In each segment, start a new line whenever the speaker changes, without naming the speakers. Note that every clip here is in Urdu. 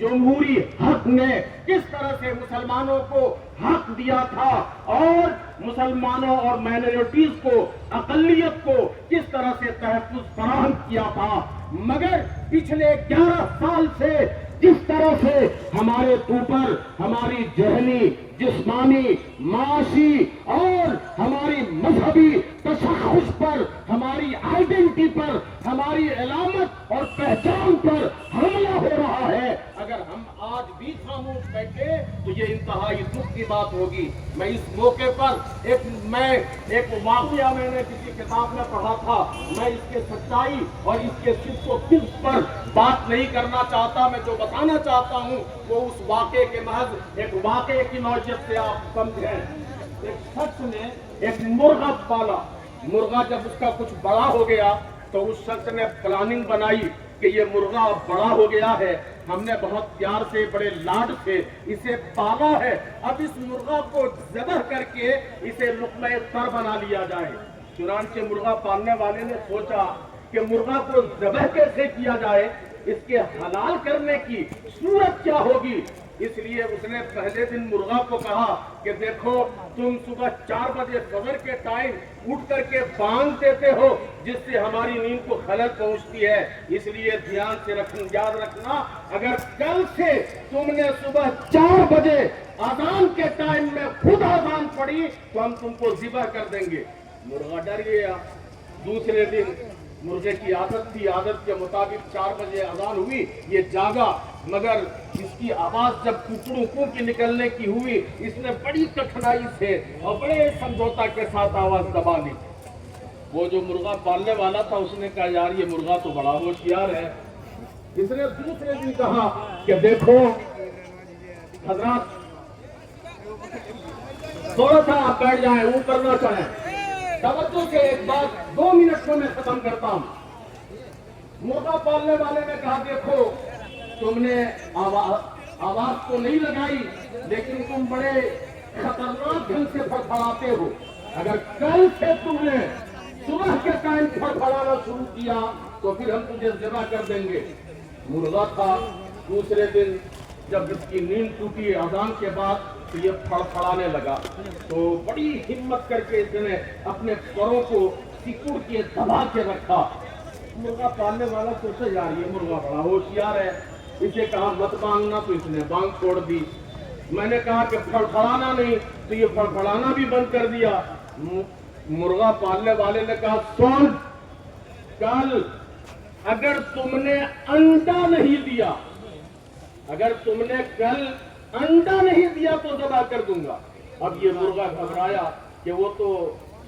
جمہوری حق نے کس طرح سے مسلمانوں کو حق دیا تھا اور مسلمانوں اور مائنورٹیز کو، اقلیت کو کس طرح سے تحفظ فراہم کیا تھا، مگر پچھلے 11 سال سے جس طرح سے ہمارے اوپر ہماری ذہنی، جسمانی، معاشی اور ہماری مذہبی تشخص پر، ہماری آئیڈینٹی پر، ہماری علامت اور پہچان پر حملہ ہو رہا ہے، اگر ہم آج بھی خاموش بیٹھے تو یہ انتہائی دکھ کی بات ہوگی۔ میں اس موقع پر ایک واقعہ میں نے کسی کتاب میں پڑھا تھا، میں اس کے سچائی اور اس کے صدق و کذب پر بات نہیں کرنا چاہتا، میں جو بتانا چاہتا ہوں وہ اس واقعے کے محض ایک واقعے کی نوعیت سے آپ سمجھیں۔ ایک شخص نے ایک مرغا پالا، مرغا جب اس کا کچھ بڑا ہو گیا تو اس شخص نے پلاننگ بنائی کہ یہ مرغا بڑا ہو گیا ہے، ہم نے بہت پیار سے، بڑے لاڈ سے اسے پالا ہے، اب اس مرغا کو ذبح کر کے اسے لقمہ تر بنا لیا جائے۔ چنانچہ مرغا پالنے والے نے سوچا کہ مرغا کو ذبح کیسے کیا جائے، اس کے حلال کرنے کی صورت کیا ہوگی، اس لیے اس نے پہلے دن مرغا کو کہا کہ دیکھو تم صبح 4 بجے فجر کے ٹائم اٹھ کر کے بانگ دیتے ہو جس سے ہماری نیند کو خلل پہنچتی ہے، اس لیے دھیان سے یاد رکھنا، اگر کل سے تم نے صبح 4 بجے اذان کے ٹائم میں خود اذان پڑھی تو ہم تم کو ذبح کر دیں گے۔ مرغا ڈر گیا۔ دوسرے دن مرغے کی عادت تھی، عادت کے مطابق 4 بجے اذان ہوئی، یہ جاگا، مگر اس کی آواز جب ککڑوں کی نکلنے کی ہوئی، اس نے بڑی کٹھنائی سے اور بڑے سمجھوتا کے ساتھ آواز دبا لی۔ وہ جو مرغا پالنے والا تھا اس نے کہا یار یہ مرغا تو بڑا ہوشیار ہے۔ اس نے دوسرے دن کہا کہ دیکھو حضرات تھوڑا سا آپ بیٹھ جائیں، اوپر نہ چڑھیں، توجہ سے ایک بات 2 منٹ کو میں ختم کرتا ہوں۔ مرغا پالنے والے نے کہا دیکھو تم نے آواز تو نہیں لگائی لیکن تم بڑے خطرناک ڈھنگ سے پھڑپھڑاتے ہو، اگر کل سے تم نے صبح کے ٹائم پھڑپھڑانا شروع کیا تو پھر ہم تجھے ذبح کر دیں گے۔ مرغا تھا، دوسرے دن جب اس کی نیند ٹوٹی اذان کے بعد تو یہ پھڑپھڑانے لگا، تو بڑی ہمت کر کے اس نے اپنے پروں کو سکڑ کے دبا کے رکھا۔ مرغا پالنے والا سوچا یار یہ مرغا بڑا ہوشیار ہے، اسے کہا مت بانگنا تو اس نے بانگ چھوڑ دی، میں نے کہا کہ پھڑپھڑانا نہیں تو یہ پھڑپھڑانا بھی بند کر دیا۔ مرغا پالنے والے نے کہا سن، کل اگر تم نے انڈا نہیں دیا، اگر تم نے کل انڈا نہیں دیا تو ذبح کر دوں گا۔ اب یہ مرغا گھبرایا کہ وہ تو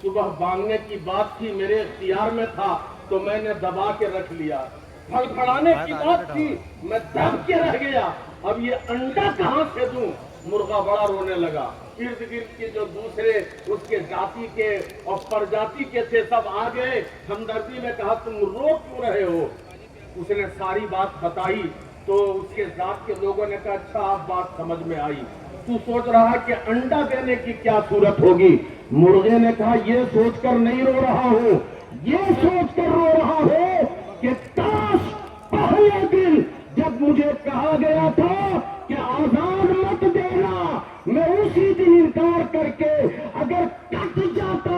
صبح بانگنے کی بات تھی، میرے اختیار میں تھا تو میں نے دبا کے رکھ لیا، پھڑپھڑانے کی بات تھی میں دب کے رہ گیا، اب یہ انڈا کہاں سے دوں؟ مرغا بڑا رونے لگا۔ ارد گرد کے جو دوسرے اس کے ذاتی کے اور پرجاتی کے تھے سب آ گئے، ہمدردی میں کہا تم رو کیوں رہے ہو؟ اس نے ساری بات بتائی تو اس کے ذات کے لوگوں نے کہا اچھا آپ بات سمجھ میں آئی، تو سوچ رہا کہ انڈا دینے کی کیا صورت ہوگی؟ مرغے نے کہا یہ سوچ کر نہیں رو رہا ہوں، یہ سوچ کر رو رہا ہوں کہ کاش پہلے دن جب مجھے کہا گیا تھا کہ آزاد مت دینا، میں اسی دن انکار کر کے اگر کٹ جاتا،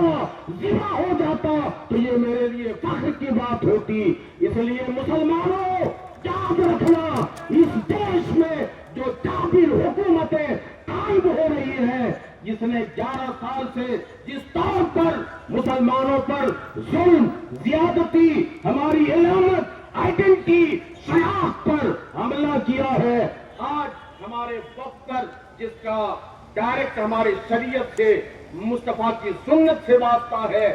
ذبح ہو جاتا تو یہ میرے لیے فخر کی بات ہوتی۔ اس لیے مسلمانوں یاد رکھنا، اس دیش میں جو جابر حکومتیں قائم ہو رہی ہیں، جس نے 11 سال سے جس طور پر مسلمانوں پر ظلم، زیادتی، ہماری علامت، آئیڈینٹی، شناخت پر حملہ کیا ہے، آج ہمارے وقت پر جس کا ڈائریکٹ ہماری شریعت سے، مصطفیٰ کی سنت سے واسطہ ہے،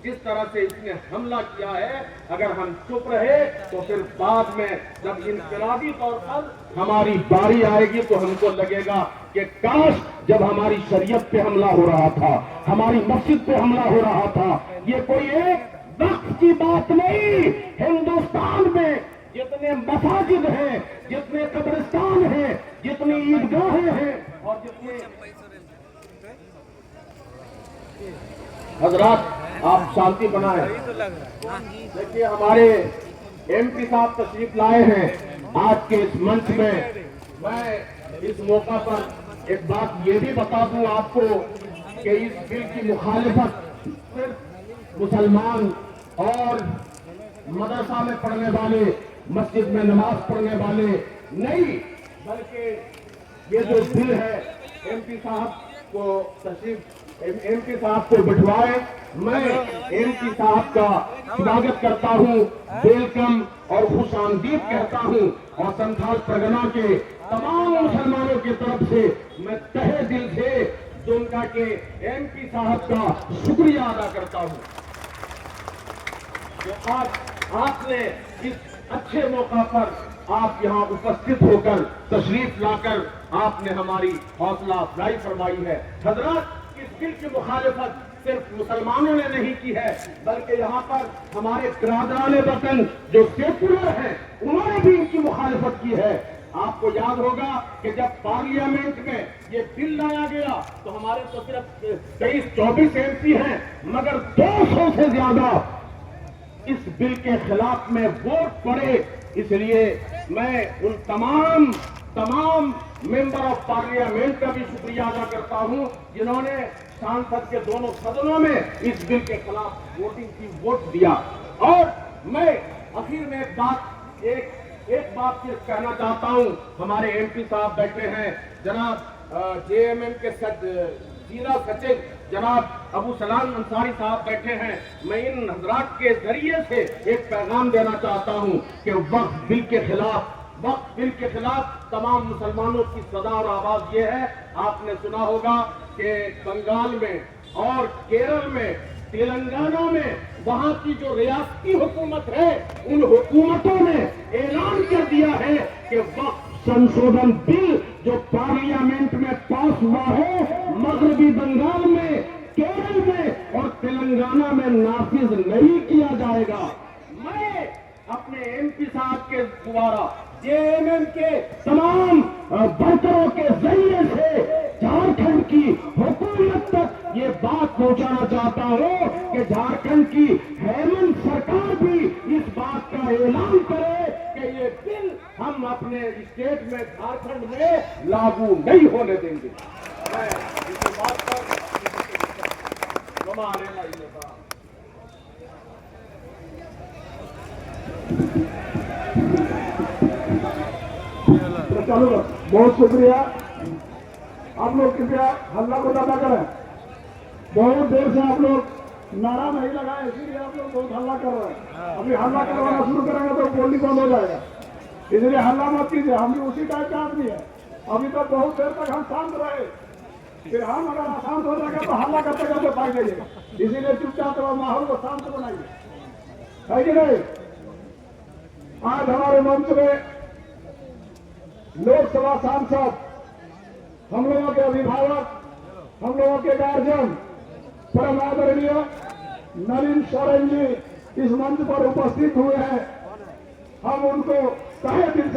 جس طرح سے اس نے حملہ کیا ہے، اگر ہم چپ رہے تو پھر بعد میں جب انقلابی طور پر ہماری باری آئے گی تو ہم کو لگے گا کہ کاش جب ہماری شریعت پہ حملہ ہو رہا تھا، ہماری مسجد پہ حملہ ہو رہا تھا۔ یہ کوئی ایک وقت کی بات نہیں، ہندوستان میں جتنے مساجد ہیں، جتنے قبرستان ہیں، جتنی عیدگاہیں ہیں اور جتنے حضرات آپ شانتی بنائیں۔ دیکھیے ہمارے ایم پی صاحب تشریف لائے ہیں آج کے اس منچ میں، میں اس موقع پر ایک بات یہ بھی بتا دوں آپ کو کہ اس بل کی مخالفت صرف مسلمان اور مدرسہ میں پڑھنے والے، مسجد میں نماز پڑھنے والے نہیں، بلکہ یہ جو بل ہے ایم پی صاحب کو تشریف ایم پی صاحب کو بٹھوائے، میں ایم پی صاحب کا سواگت کرتا ہوں، ویلکم اور خوش آمدید کہتا ہوں، اور سنتھال پرگنا کے تمام مسلمانوں کی طرف سے میں تہہ دل سے دمکا کے ایم پی صاحب کا شکریہ ادا کرتا ہوں کہ آج آپ نے اس اچھے موقع پر آپ یہاں اپستھت ہو کر تشریف لا کر آپ نے ہماری حوصلہ افزائی فرمائی ہے۔ حضرات، اس بل کی مخالفت صرف مسلمانوں نے نہیں کی ہے، بلکہ یہاں پر ہمارے برادران وطن جو سیکولر ہیں انہوں نے بھی ان کی مخالفت کی ہے۔ آپ کو یاد ہوگا کہ جب پارلیمنٹ میں یہ بل لایا گیا تو ہمارے تو صرف 23-24 ایم پی ہیں، مگر 200 سے زیادہ اس بل کے خلاف میں ووٹ پڑے۔ اس لیے میں ان تمام ممبر آف پارلیمنٹ کا بھی شکریہ ادا کرتا ہوں جنہوں نے سانسد کے دونوں سدنوں میں اس بل کے خلاف ووٹنگ کی ووٹ دیا۔ اور میں آخر میں ایک بات صرف کہنا چاہتا ہوں، ہمارے ایم پی صاحب بیٹھے ہیں، جناب جے ایم ایم کے ضلع سچو جناب ابو سلام انصاری صاحب بیٹھے ہیں۔ میں ان حضرات کے ذریعے سے ایک پیغام دینا چاہتا ہوں کہ وقف بل کے خلاف تمام مسلمانوں کی صدا اور آواز یہ ہے۔ آپ نے سنا ہوگا کہ بنگال میں اور کیرل میں، تلنگانہ میں، وہاں کی جو ریاستی حکومت ہے ان حکومتوں نے اعلان کر دیا ہے کہ وقف سنشودھن بل جو پارلیمنٹ میں پاس ہوا ہے مغربی بنگال میں، کیرل میں اور تلنگانہ میں نافذ نہیں کیا جائے گا۔ میں اپنے ایم پی صاحب کے دوارا جے ایم ایم کے تمام برکروں کے ذریعے سے جھارکھنڈ کی حکومت تک یہ بات پہنچانا چاہتا ہوں کہ جھارکھنڈ کی ہیمنت سرکار بھی اس بات کا اعلان کرے کہ یہ بل ہم اپنے اسٹیٹ میں، جھارکھنڈ میں لاگو نہیں ہونے دیں گے۔ میں اس بات پر
چلو بہت شکریہ۔ آپ لوگ کرپیا ہلہ کو زیادہ کریں، بہت دیر سے آپ لوگ نعرہ نہیں لگائے، اسی لیے آپ لوگ بہت ہلہ کر رہے ہیں۔ ابھی ہلہ کروانا شروع کریں گے تو بولی بند ہو جائے گا، اس لیے ہلہ مت کیجیے۔ ہم بھی اسی ٹائپ کا آدمی ہے، ابھی تو بہت دیر تک ہم شانت رہے، پھر ہم اگر شانت ہو جائے گا تو ہلہ کرتے کرتے پائی جائیے گا، اسی لیے چپ چاپ ماحول کو شانت بنائیے، ہے کہ نہیں؟ آج ہمارے منچ میں لوک سبھا سانسد، ہم لوگوں کے ابھیبھاوک، ہم لوگوں کے گارجن پرم آدرنیہ نلین سورین جی اس منچ پر اپستھت ہوئے ہیں۔ ہم ان کو تہہ دل سے